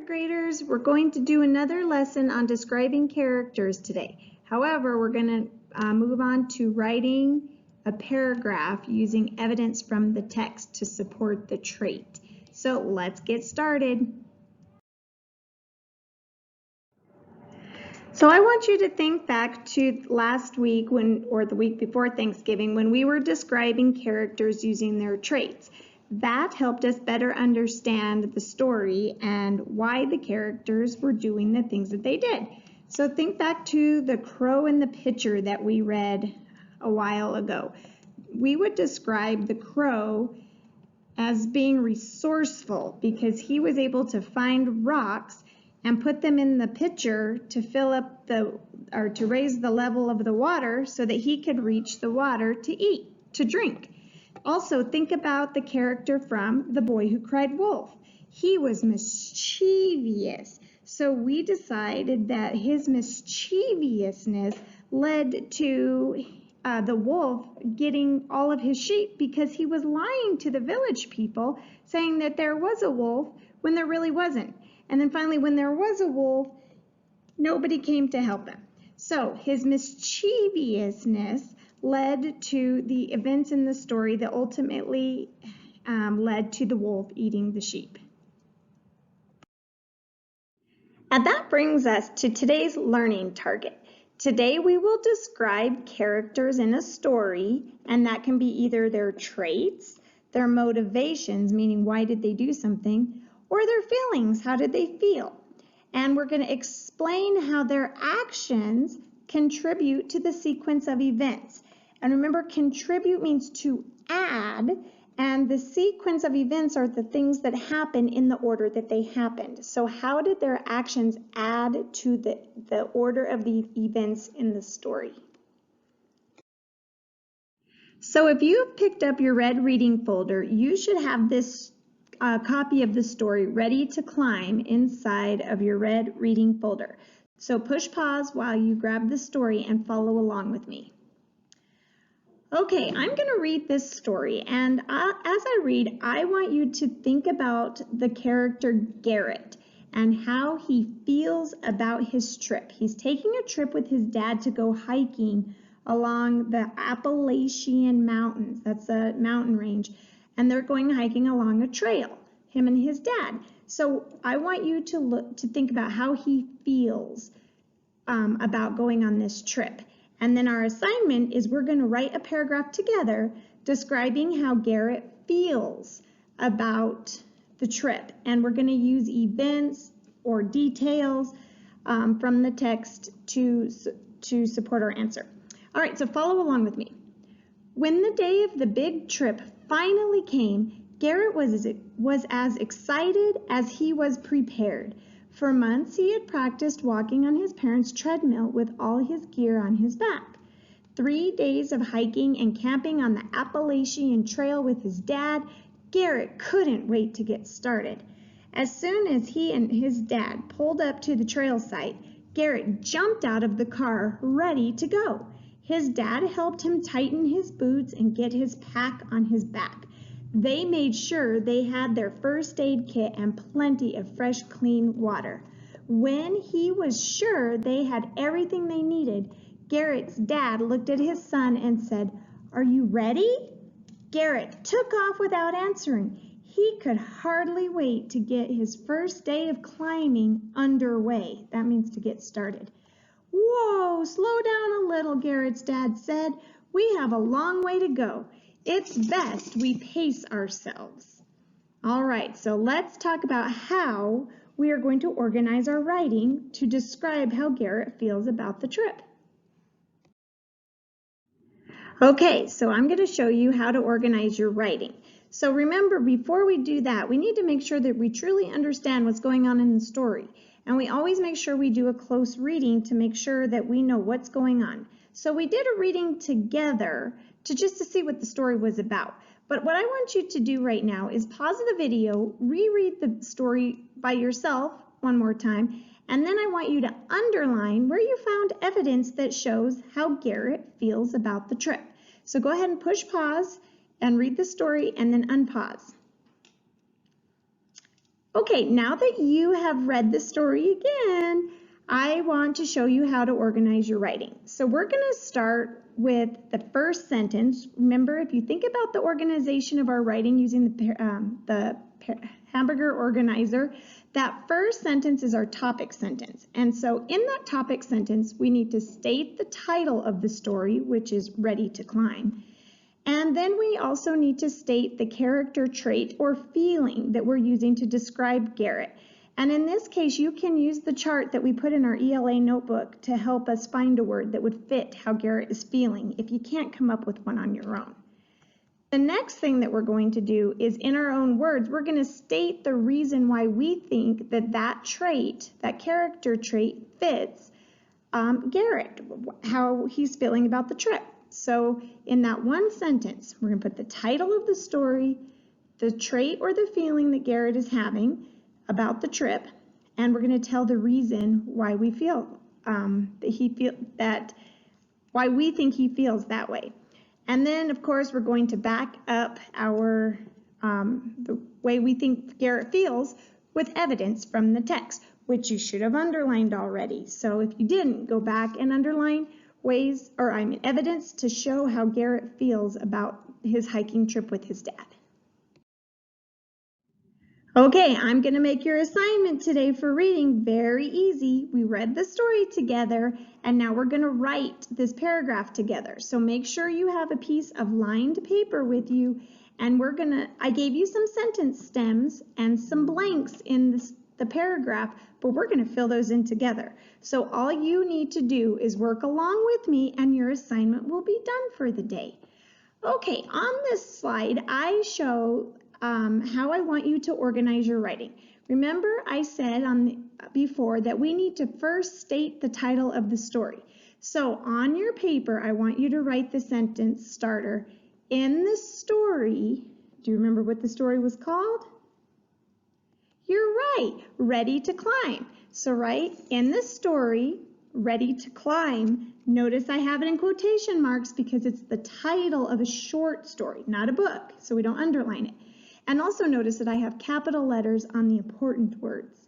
third graders, we're going to do another lesson on describing characters today. However, we're going to move on to writing a paragraph using evidence from the text to support the trait. So let's get started. So I want you to think back to last week or the week before Thanksgiving when we were describing characters using their traits. That helped us better understand the story and why the characters were doing the things that they did. So think back to the crow in the picture that we read a while ago. We would describe the crow as being resourceful because he was able to find rocks and put them in the pitcher to fill up to raise the level of the water so that he could reach the water to drink. Also, think about the character from The Boy Who Cried Wolf. He was mischievous, so we decided that his mischievousness led to the wolf getting all of his sheep because he was lying to the village people, saying that there was a wolf when there really wasn't. And then finally, when there was a wolf, nobody came to help him. So his mischievousness led to the events in the story that ultimately led to the wolf eating the sheep. And that brings us to today's learning target. Today we will describe characters in a story, and that can be either their traits, their motivations, meaning why did they do something, or their feelings, how did they feel? And we're going to explain how their actions contribute to the sequence of events. And remember, contribute means to add, and the sequence of events are the things that happen in the order that they happened. So how did their actions add to the order of the events in the story? So if you've picked up your red reading folder, you should have this copy of the story ready to climb inside of your red reading folder. So push pause while you grab the story and follow along with me. Okay, I'm going to read this story, and as I read, I want you to think about the character Garrett and how he feels about his trip. He's taking a trip with his dad to go hiking along the Appalachian Mountains. That's a mountain range, and they're going hiking along a trail, him and his dad. So I want you to think about how he feels about going on this trip. And then our assignment is we're going to write a paragraph together describing how Garrett feels about the trip. And we're going to use events or details from the text to support our answer. All right, so follow along with me. When the day of the big trip finally came, Garrett was as excited as he was prepared. For months, he had practiced walking on his parents' treadmill with all his gear on his back. 3 days of hiking and camping on the Appalachian Trail with his dad, Garrett couldn't wait to get started. As soon as he and his dad pulled up to the trail site, Garrett jumped out of the car, ready to go. His dad helped him tighten his boots and get his pack on his back. They made sure they had their first aid kit and plenty of fresh, clean water. When he was sure they had everything they needed, Garrett's dad looked at his son and said, "Are you ready?" Garrett took off without answering. He could hardly wait to get his first day of climbing underway. That means to get started. "Whoa, slow down a little," Garrett's dad said. "We have a long way to go. It's best we pace ourselves." All right, so let's talk about how we are going to organize our writing to describe how Garrett feels about the trip. Okay, so I'm going to show you how to organize your writing. So remember, before we do that, we need to make sure that we truly understand what's going on in the story. And we always make sure we do a close reading to make sure that we know what's going on. So we did a reading together just to see what the story was about. But what I want you to do right now is pause the video, reread the story by yourself one more time, and then I want you to underline where you found evidence that shows how Garrett feels about the trip. So go ahead and push pause and read the story and then unpause. Okay, now that you have read the story again, I want to show you how to organize your writing. So we're going to start with the first sentence. Remember, if you think about the organization of our writing using the hamburger organizer, that first sentence is our topic sentence. And so in that topic sentence, we need to state the title of the story, which is Ready to Climb. And then we also need to state the character trait or feeling that we're using to describe Garrett. And in this case, you can use the chart that we put in our ELA notebook to help us find a word that would fit how Garrett is feeling if you can't come up with one on your own. The next thing that we're going to do is, in our own words, we're going to state the reason why we think that trait, that character trait, fits Garrett, how he's feeling about the trip. So in that one sentence, we're going to put the title of the story, the trait or the feeling that Garrett is having about the trip, and we're going to tell the reason why we feel why we think he feels that way. And then, of course, we're going to back up our the way we think Garrett feels with evidence from the text, which you should have underlined already. So if you didn't, go back and underline evidence to show how Garrett feels about his hiking trip with his dad. Okay, I'm going to make your assignment today for reading very easy. We read the story together, and now we're going to write this paragraph together. So make sure you have a piece of lined paper with you, and I gave you some sentence stems and some blanks in the paragraph, but we're going to fill those in together. So all you need to do is work along with me, and your assignment will be done for the day. Okay, on this slide, I show how I want you to organize your writing. Remember, I said before that we need to first state the title of the story. So on your paper, I want you to write the sentence starter. In the story, do you remember what the story was called? You're right, Ready to Climb. So write in the story, Ready to Climb. Notice I have it in quotation marks because it's the title of a short story, not a book, so we don't underline it. And also notice that I have capital letters on the important words.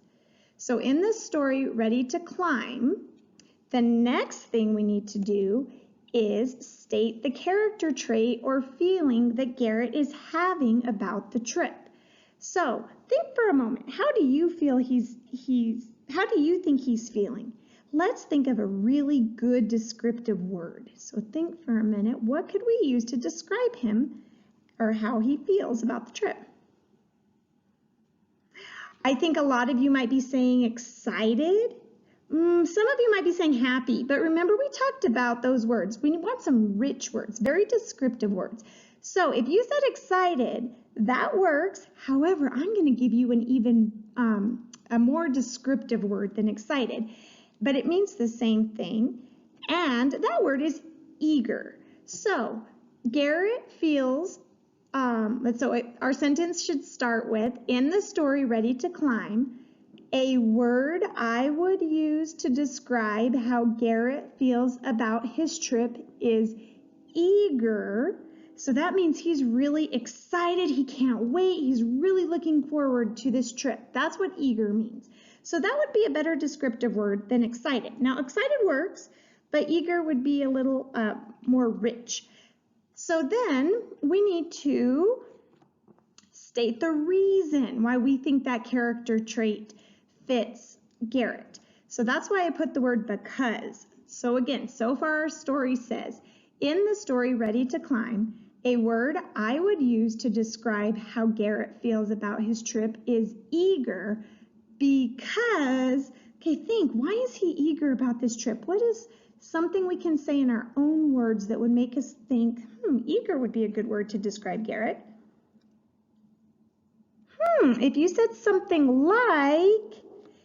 So in this story, Ready to Climb, the next thing we need to do is state the character trait or feeling that Garrett is having about the trip. So think for a moment, how do you feel how do you think he's feeling? Let's think of a really good descriptive word. So think for a minute, what could we use to describe him or how he feels about the trip? I think a lot of you might be saying excited. Some of you might be saying happy, but remember we talked about those words. We want some rich words, very descriptive words. So if you said excited, that works. However, I'm going to give you an even a more descriptive word than excited, but it means the same thing, and that word is eager. So Garrett feels, our sentence should start with, in the story Ready to Climb, a word I would use to describe how Garrett feels about his trip is eager. So that means he's really excited, he can't wait, he's really looking forward to this trip. That's what eager means. So that would be a better descriptive word than excited. Now excited works, but eager would be a little more rich. So then we need to state the reason why we think that character trait fits Garrett. So that's why I put the word because. So again, so far our story says, in the story Ready to Climb, a word I would use to describe how Garrett feels about his trip is eager because, okay, think, why is he eager about this trip? What is something we can say in our own words that would make us think, eager would be a good word to describe Garrett? If you said something like,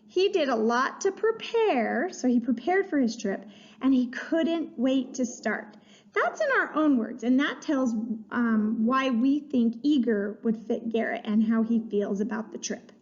he did a lot to prepare, so he prepared for his trip, and he couldn't wait to start. That's in our own words, and that tells why we think eager would fit Garrett and how he feels about the trip.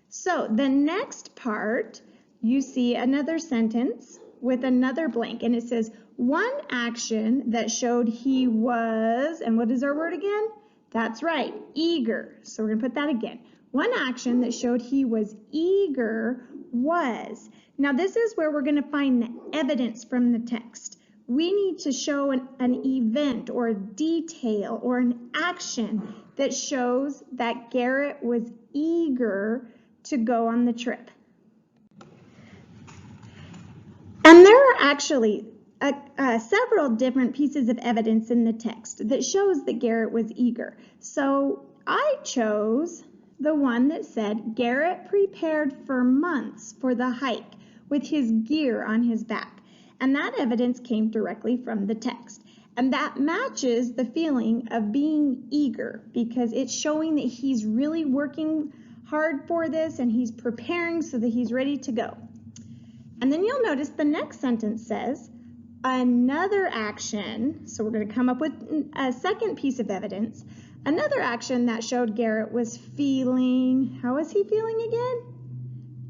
So the next part, you see another sentence with another blank, and it says, one action that showed he was, and what is our word again? That's right, eager. So we're going to put that again. One action that showed he was eager was. Now this is where we're going to find the evidence from the text. We need to show an event or a detail or an action that shows that Garrett was eager to go on the trip. And there are actually several different pieces of evidence in the text that shows that Garrett was eager. So I chose the one that said Garrett prepared for months for the hike with his gear on his back. And that evidence came directly from the text. And that matches the feeling of being eager because it's showing that he's really working hard for this and he's preparing so that he's ready to go. And then you'll notice the next sentence says, another action, so we're going to come up with a second piece of evidence, another action that showed Garrett was feeling, how was he feeling again?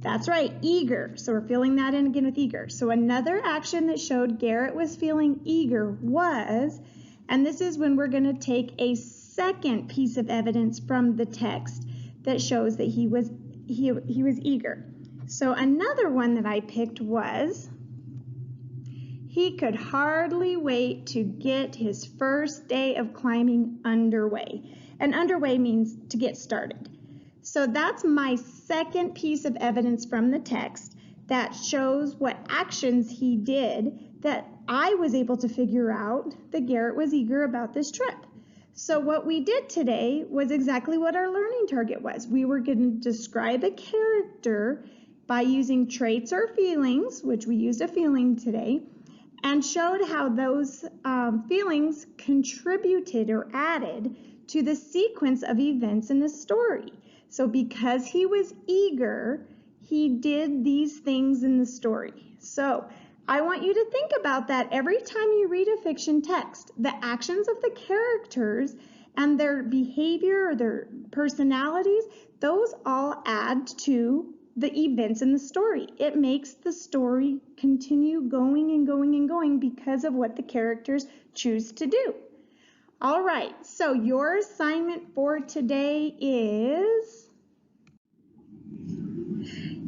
That's right, eager. So we're filling that in again with eager. So another action that showed Garrett was feeling eager was, and this is when we're going to take a second piece of evidence from the text that shows that he was eager. So another one that I picked was, he could hardly wait to get his first day of climbing underway. And underway means to get started. So that's my second piece of evidence from the text that shows what actions he did that I was able to figure out that Garrett was eager about this trip. So what we did today was exactly what our learning target was. We were going to describe a character by using traits or feelings, which we used a feeling today, and showed how those feelings contributed or added to the sequence of events in the story. So because he was eager, he did these things in the story. So I want you to think about that every time you read a fiction text. The actions of the characters and their behavior or their personalities, those all add to the events in the story. It makes the story continue going and going and going because of what the characters choose to do. All right, so your assignment for today is,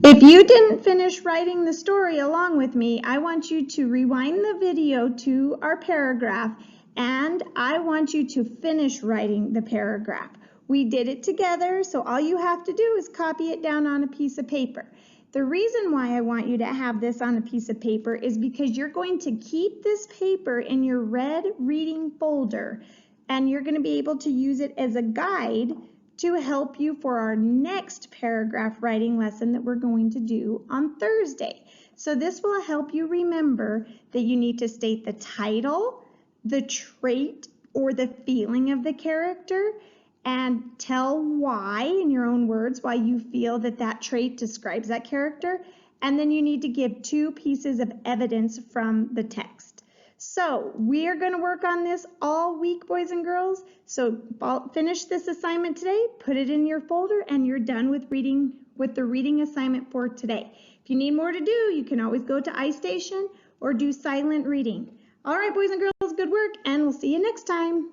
if you didn't finish writing the story along with me, I want you to rewind the video to our paragraph and I want you to finish writing the paragraph. We did it together, so all you have to do is copy it down on a piece of paper. The reason why I want you to have this on a piece of paper is because you're going to keep this paper in your red reading folder and you're going to be able to use it as a guide to help you for our next paragraph writing lesson that we're going to do on Thursday. So this will help you remember that you need to state the title, the trait, or the feeling of the character, and tell why, in your own words, why you feel that that trait describes that character. And then you need to give 2 pieces of evidence from the text. So we are going to work on this all week, boys and girls. So finish this assignment today, put it in your folder, and you're done with the reading assignment for today. If you need more to do, you can always go to iStation or do silent reading. All right, boys and girls, good work, and we'll see you next time.